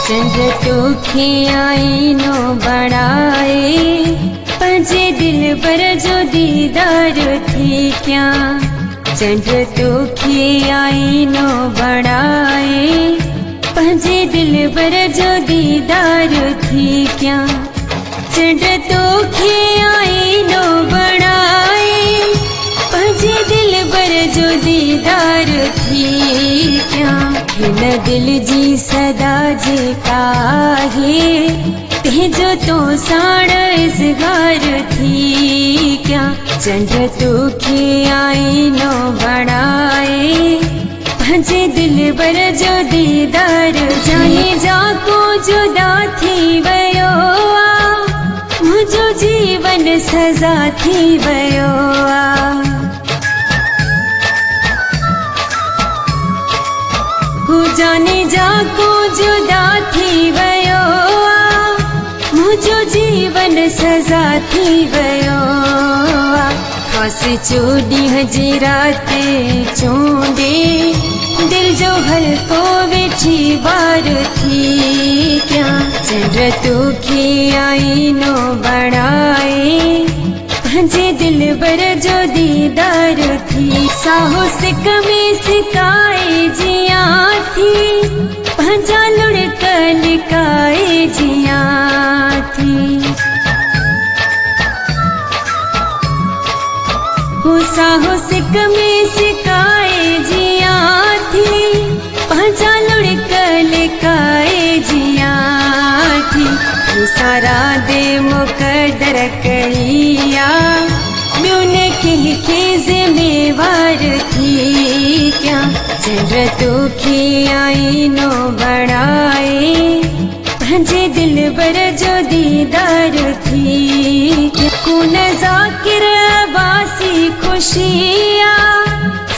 चंद्र तोखे आईनो बड़ाए, पंजे दिल पर जो दीदार थी क्या। चंद्र तोखे आईनो बड़ाए, पंजे दिल पर जो दीदार थी क्या। चंद्र तोखे आईनो बड़ाए, पंजे दिल पर जो दीदार थी क्या। न दिल जी सदा जे काहे, ते जो तो साड़ इज़हार थी क्या। चंद्र तोखे आईनो बड़ाए, पंजे दिल पर जो दीदार। जाने जाको जुदा थी वयो आ, मुझो जीवन सजा थी वयो आ। जाने जाको जुदा थी वयो आ, मुझो जीवन सजा थी वयो आ। खास चोडी हजी रात चूंडे, दिल जो हल्को वेठी बार थी क्या। चंद्र तोखे आईनो बड़ाए, पंजे दिल पर जो दीदार थी। साहो सिक में सिकाए जिया थी, पंजा लुढ़क लिकाए जिया थी। हो साहो सिक में सिकाए जिया थी, पंजा लुढ़क लिकाए जिया थी। सारा दे मुकदर करिया, म्यूने के जिम्मेवार थी क्या। चंद्र तोखे आईनो बड़ाए, पंजे दिल पर जो दीदार थी। कौन जाकिर अबासी खुशिया,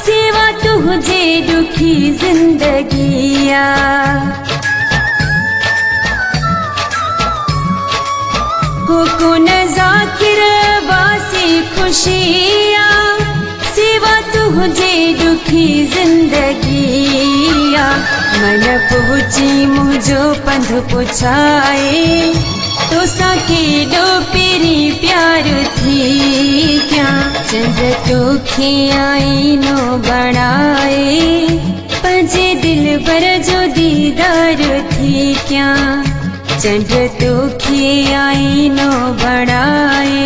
सेवा तुझे दुखी जिंदगिया। कौन जाकिर बासी खुशिया, सेवा तुझे दुखी जिंदगिया। मन पहुँची मुझो पंध पुछाए, तो साके दो पेरी प्यार थी क्या। चंद्र तोखे आईनो बड़ाए, पंजे दिल पर जो दीदार थी क्या। चंद्र तोखे आईनो बड़ाए,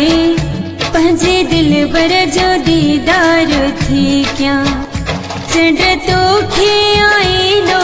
पंजे दिल पर जो दीदार थी क्या। चंद्र तोखे आईनो